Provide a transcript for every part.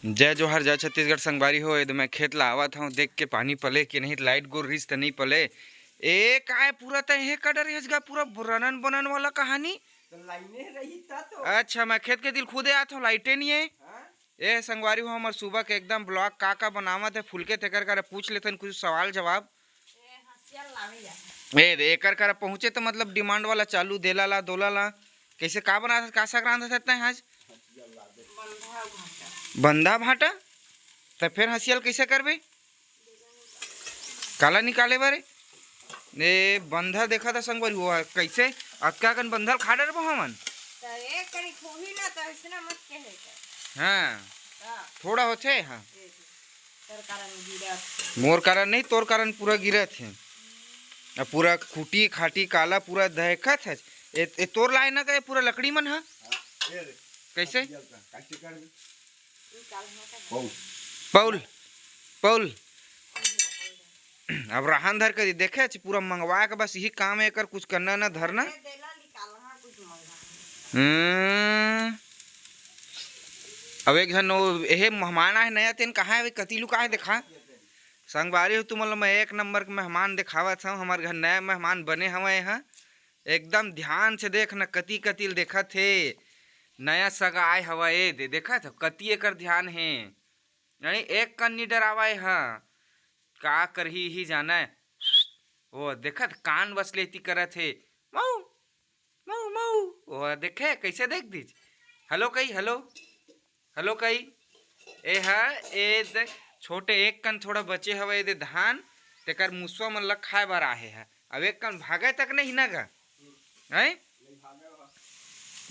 जय जोहर जय छत्तीसगढ़ संगवारी हो। ये मैं खेत ला आवत हूँ, देख के पानी पले कि नहीं, लाइट गोल रिस तो नहीं पले। ए काय पूरा तो यह कडर हेजगा पूरा रनन बनन वाला कहानी तो लाइने रही था तो। अच्छा मैं खेत के दिल खुदे आत हूँ, लाइटे नहीं है। ए संगवारी हो हमार सुबह के एकदम ब्लॉग का बनावत है, फुल के तेकर कर पूछ लेते कुछ सवाल जवाब। ए एकर कर पहुँचे तो मतलब डिमांड वाला चालू देला ला दोला ला कैसे का बना का संक्रांत है आज बंधा भाटा। तो फिर हसियल कैसे करबे काला निकाले बारे ने बंधा देखा था संगवारी हुआ कैसे अक्का कन बंधल खा डर हमन हाँ थोड़ा होते हाँ मोर कारण नहीं तोर कारण पूरा गिरत है पूरा खूटी खाटी काला पूरा देखत है। ए तोर लाए ना का पूरा लकड़ी मन है कैसे पौल पौल अब रहन धर कर देखे पूरा मंगवा के बस यही काम है कर कुछ करना ना धरना। अब एक जन यह मेहमान आए नया तेन कहाँ है कतीलू का है देखा संगवारी हो तुम मैं एक नंबर के मेहमान दिखावत हूँ हमारे घर नया मेहमान बने हवे यहाँ एकदम ध्यान से देख न कती कतील देखा थे नया सगा आए हवा ए दे देखा था कती एकर ध्यान है नहीं एक कन नहीं डरावा हाँ का कर ही जाना है वो देखा कान बस लेती करा थे मऊ मऊ मऊ वो देखे कैसे देख दीज हेलो कही हेलो हेलो कही ए हा ए छोटे एक कन थोड़ा बचे हवे दे धान तेकर मुसवा मन ल खाए बर आहे है अब एक कन भागे तक नहीं ना गा है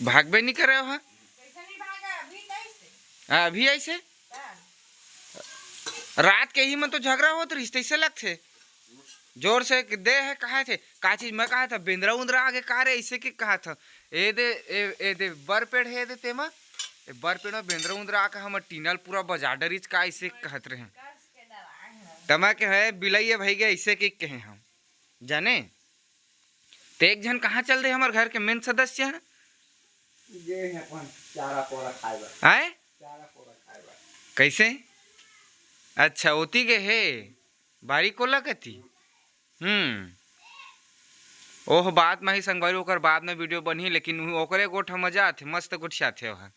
भागबे नहीं करे हो अभी ऐसे रात के ही मन तो झगड़ा होत रही ऐसे लगते जोर से दे है कहा थे का चीज मैं कहा था बिंद्रा उंद्रा आगे कहा रे ऐसे की कहा था ए दे बर पेड़ है दे तेमा बर पेड़ में बिंद्रा उंद्रा आके हम टीनल पूरा बाजार डरीच का ऐसे कहत रहे तमा के है बिलैया भाई गए ऐसे के कहे हम जाने ते एक जन कहाँ चल रहे हमारे घर के मेन सदस्य है कैसे अच्छा ओती के है बारी को लगती ओह बात में ही संगवारी ओकर बाद में वीडियो बनी लेकिन ओकरे गोठ मजा आथे मस्त गोठिया थे वहाँ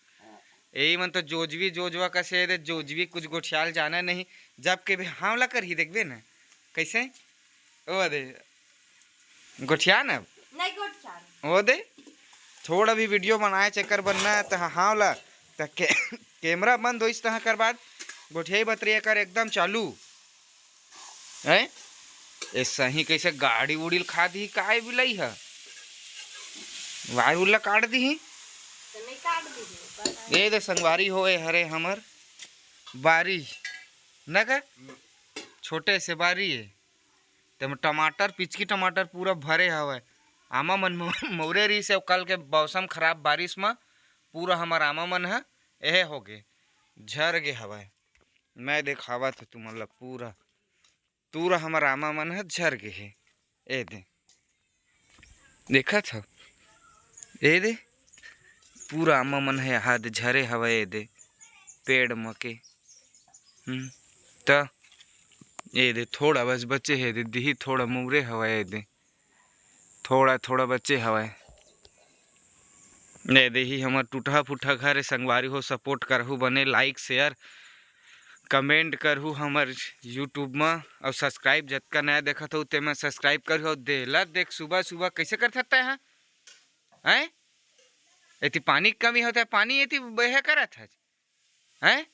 यही मन तो जोजवी जोजवा कैसे दे जोजवी कुछ गोठियाल जाना नहीं जब के भी हमला कर ही देखबे ना कैसे ओ दे गोठिया ना ओ दे थोड़ा भी वीडियो बनाए चक्कर बनना तो हावला तो कैमरा बंद हो इस तरह कर बाद गोठिया बतरिया कर एकदम चालू है ऐसा ही कैसे गाड़ी उड़ी खा दी काय बिलाई है वायु उल्ला काट दी ये दे संगवारी हो हरे हमर बारी न कर छोटे से बारी है तो टमाटर पिचकी टमाटर पूरा भरे हवे आमा मन मौरे रही से कल के मौसम खराब बारिश में पूरा हमार आमा मन है यह हो गए झर गे हवा मैं देखावा था तुम मतलब पूरा पूरा हमारा आमा मन है झर गे है ए दे देखा था ए दे पूरा आमा मन है हाथ झरे हवा ए दे पेड़ मके तो ए दे थोड़ा बस बच्चे है दीदी थोड़ा मुरे हवा ए दे थोड़ा थोड़ा बच्चे हवा ए दे ही हमार टूटा फूटा घर है संगवारी हो सपोर्ट करहु बने लाइक शेयर कमेंट करहु हमार यूट्यूब में और सब्सक्राइब जतका नया देखा था उतने में सब्सक्राइब करहु देला देख सुबह सुबह कैसे कर सकता है हैं इतनी पानी की कमी होता है पानी इतनी बह करा था हैं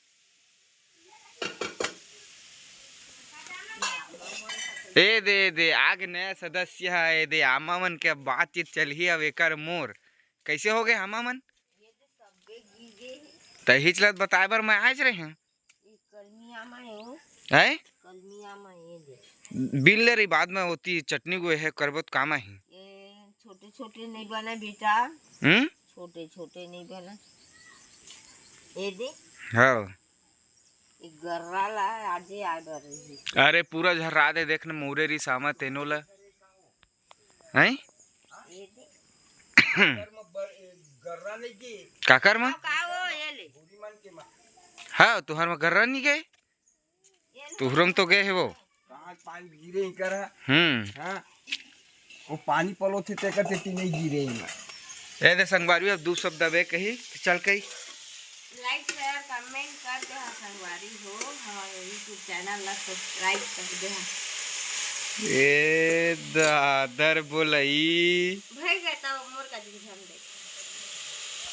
ए दे आगे नया सदस्य है दे आमा मन के बातचीत चली अब एक मोर कैसे हो गए आमा मन तही चलत बताए बर मैं आज रहे हैं बिल ले रही बाद में होती चटनी को है करबत काम ही छोटे छोटे नहीं बने बेटा छोटे छोटे नहीं बने ये दे हाँ गर्रा ला आज आ रही अरे पूरा झर्रा दे देखने मोरे री सामा तेनो ला हैं काकर में हाँ तुहर में गर्रा नहीं गए, तुहरम तो गए है वो। कहाँ पानी गिरे ही कर हाँ वो पानी पलो थे तेकर तेती नहीं गिरे ही। ए दे संगवारी अब दू शब्द दबे कही तो चल कही। लाइक शेयर कमेंट कर दे हा संगवारी हो, हमारे यूट्यूब चैनल ला सब्सक्राइब कर दे हा। ए दादर बोलई भाई गए तो मोर का दिन हम दे